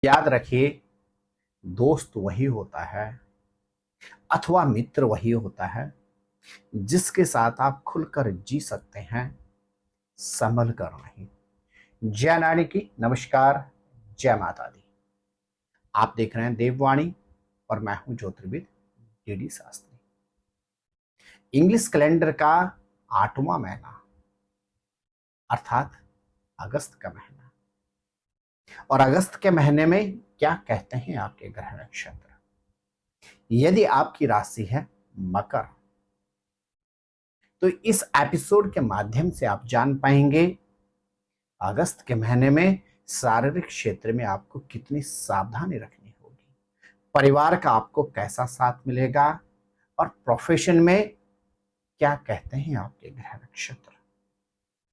याद रखिए, दोस्त वही होता है अथवा मित्र वही होता है जिसके साथ आप खुलकर जी सकते हैं, संभल कर नहीं। जय नारी की नमस्कार, जय माता दी। आप देख रहे हैं देववाणी और मैं हूं ज्योतिर्विद डीडी शास्त्री। इंग्लिश कैलेंडर का 8वां महीना अर्थात अगस्त का महीना, और अगस्त के महीने में क्या कहते हैं आपके ग्रह नक्षत्र। यदि आपकी राशि है मकर, तो इस एपिसोड के माध्यम से आप जान पाएंगे अगस्त के महीने में शारीरिक क्षेत्र में आपको कितनी सावधानी रखनी होगी, परिवार का आपको कैसा साथ मिलेगा, और प्रोफेशन में क्या कहते हैं आपके ग्रह नक्षत्र।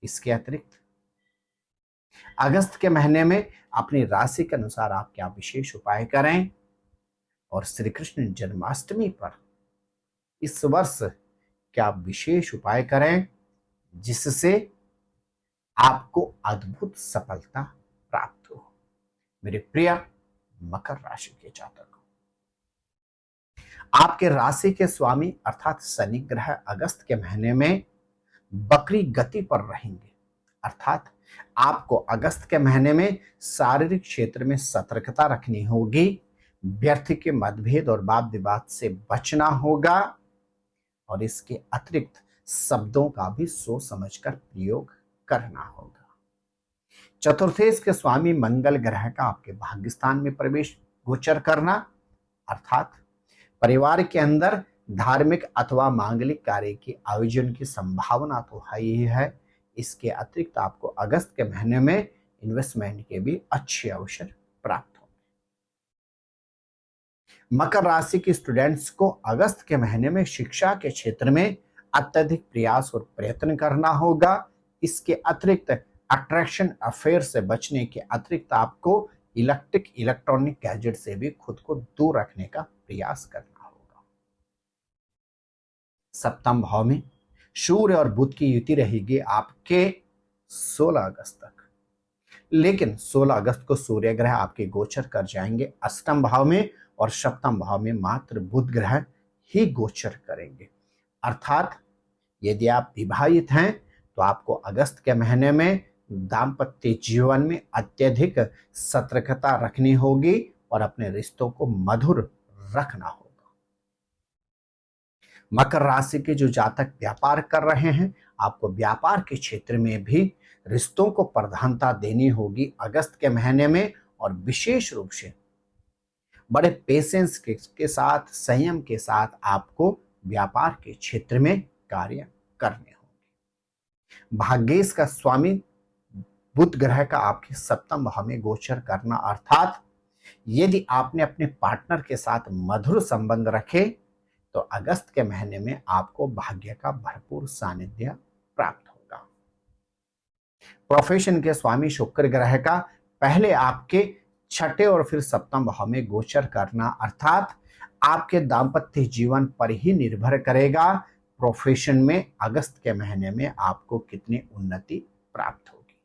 इसके अतिरिक्त अगस्त के महीने में अपनी राशि के अनुसार आप क्या विशेष उपाय करें, और श्री कृष्ण जन्माष्टमी पर इस वर्ष क्या विशेष उपाय करें जिससे आपको अद्भुत सफलता प्राप्त हो। मेरे प्रिय मकर राशि के जातकों, आपके राशि के स्वामी अर्थात शनि ग्रह अगस्त के महीने में बकरी गति पर रहेंगे, अर्थात आपको अगस्त के महीने में शारीरिक क्षेत्र में सतर्कता रखनी होगी, व्यर्थ के मतभेद और वाद विवाद से बचना होगा, और इसके अतिरिक्त शब्दों का भी सोच समझकर प्रयोग करना होगा। चतुर्थेश के स्वामी मंगल ग्रह का आपके भाग्यस्थान में प्रवेश गोचर करना, अर्थात परिवार के अंदर धार्मिक अथवा मांगलिक कार्य के आयोजन की संभावना तो है ही है। इसके अतिरिक्त आपको अगस्त के महीने में इन्वेस्टमेंट के भी अच्छे अवसर प्राप्त होंगे। मकर राशि के स्टूडेंट्स को अगस्त के महीने में शिक्षा के क्षेत्र में अत्यधिक प्रयास और प्रयत्न करना होगा। इसके अतिरिक्त अट्रैक्शन अफेयर से बचने के अतिरिक्त आपको इलेक्ट्रॉनिक गैजेट से भी खुद को दूर रखने का प्रयास करना होगा। सप्तम भाव में सूर्य और बुध की युति रहेगी आपके 16 अगस्त तक, लेकिन 16 अगस्त को सूर्य ग्रह आपके गोचर कर जाएंगे अष्टम भाव में, और सप्तम भाव में मात्र बुध ग्रह ही गोचर करेंगे। अर्थात यदि आप विवाहित हैं तो आपको अगस्त के महीने में दाम्पत्य जीवन में अत्यधिक सतर्कता रखनी होगी और अपने रिश्तों को मधुर रखना होगा। मकर राशि के जो जातक व्यापार कर रहे हैं, आपको व्यापार के क्षेत्र में भी रिश्तों को प्रधानता देनी होगी अगस्त के महीने में, और विशेष रूप से बड़े पेशेंस के साथ, संयम के साथ आपको व्यापार के क्षेत्र में कार्य करने होंगे। भाग्येश का स्वामी बुध ग्रह का आपके सप्तम भाव में गोचर करना, अर्थात यदि आपने अपने पार्टनर के साथ मधुर संबंध रखे तो अगस्त के महीने में आपको भाग्य का भरपूर सानिध्य प्राप्त होगा। प्रोफेशन के स्वामी शुक्र ग्रह का पहले आपके छठे और फिर सप्तम भाव में गोचर करना, अर्थात आपके दाम्पत्य जीवन पर ही निर्भर करेगा प्रोफेशन में अगस्त के महीने में आपको कितनी उन्नति प्राप्त होगी।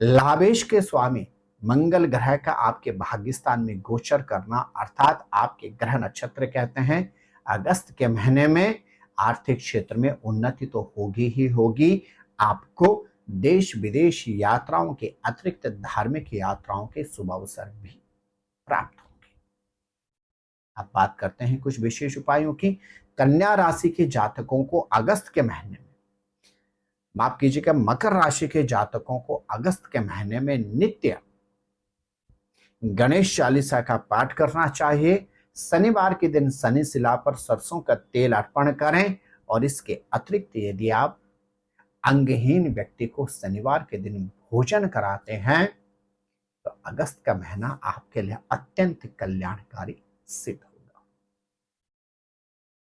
लाभेश के स्वामी मंगल ग्रह का आपके भाग्यस्थान में गोचर करना, अर्थात आपके ग्रह नक्षत्र कहते हैं अगस्त के महीने में आर्थिक क्षेत्र में उन्नति तो होगी ही होगी। आपको देश विदेश यात्राओं के अतिरिक्त धार्मिक यात्राओं के शुभ अवसर भी प्राप्त होंगे। अब बात करते हैं कुछ विशेष उपायों की। कन्या राशि के जातकों को अगस्त के महीने में, माफ कीजिएगा, मकर राशि के जातकों को अगस्त के महीने में नित्य गणेश चालीसा का पाठ करना चाहिए। शनिवार के दिन शनि शिला पर सरसों का तेल अर्पण करें, और इसके अतिरिक्त यदि आप अंगहीन व्यक्ति को शनिवार के दिन भोजन कराते हैं तो अगस्त का महीना आपके लिए अत्यंत कल्याणकारी सिद्ध होगा।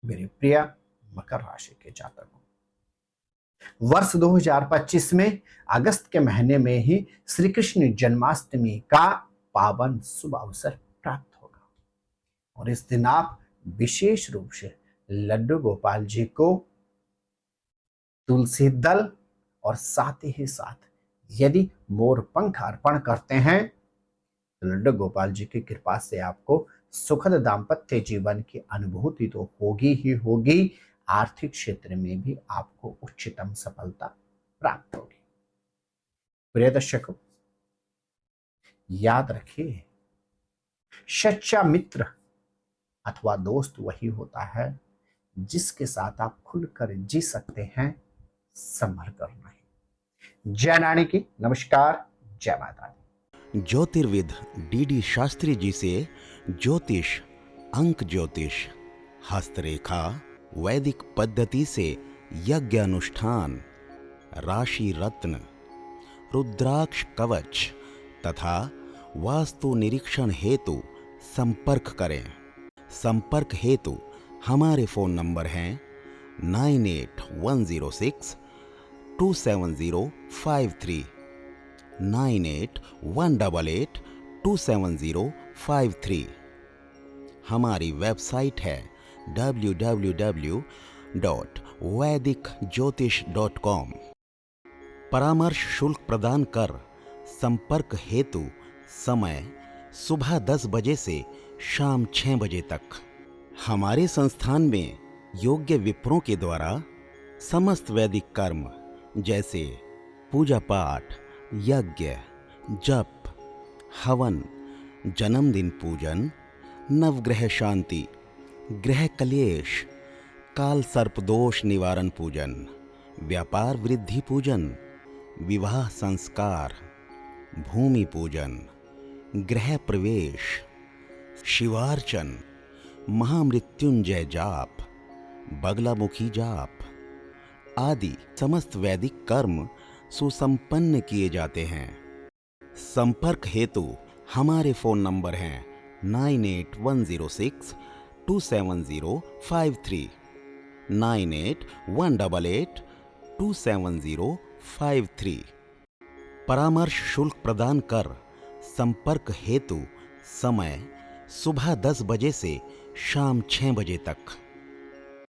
मेरे प्रिय मकर राशि के जातकों, वर्ष 2025 में अगस्त के महीने में ही श्री कृष्ण जन्माष्टमी का पावन शुभ अवसर प्राप्त होगा, और इस दिन आप विशेष रूप से लड्डू गोपाल जी को तुलसी दल और साथ ही साथ यदि मोर पंख अर्पण करते हैं तो लड्डू गोपाल जी की कृपा से आपको सुखद दाम्पत्य जीवन की अनुभूति तो होगी ही होगी, आर्थिक क्षेत्र में भी आपको उच्चतम सफलता प्राप्त होगी। प्रिय दर्शकों, याद रखिए, सच्चा मित्र अथवा दोस्त वही होता है जिसके साथ आप खुलकर जी सकते हैं, संभल कर नहीं। जय नानी की नमस्कार, जय माता दी। ज्योतिर्विद डीडी शास्त्री जी से ज्योतिष, अंक ज्योतिष, हस्तरेखा, वैदिक पद्धति से यज्ञ अनुष्ठान, राशि रत्न, रुद्राक्ष कवच तथा वास्तु निरीक्षण हेतु संपर्क करें। संपर्क हेतु हमारे फोन नंबर हैं 9811062705 9818827053। हमारी वेबसाइट है www.vedicjyotish.com। परामर्श शुल्क प्रदान कर संपर्क हेतु समय सुबह 10 बजे से शाम 6 बजे तक। हमारे संस्थान में योग्य विप्रों के द्वारा समस्त वैदिक कर्म जैसे पूजा पाठ, यज्ञ, जप, हवन, जन्मदिन पूजन, नवग्रह शांति, ग्रह कलेश, काल सर्प दोष निवारण पूजन, व्यापार वृद्धि पूजन, विवाह संस्कार, भूमि पूजन, गृह प्रवेश, शिवार्चन, महामृत्युंजय जाप, बगलामुखी जाप आदि समस्त वैदिक कर्म सुसंपन्न किए जाते हैं। संपर्क हेतु हमारे फोन नंबर हैं 9810627053, 9818827053। परामर्श शुल्क प्रदान कर संपर्क हेतु समय सुबह 10 बजे से शाम 6 बजे तक।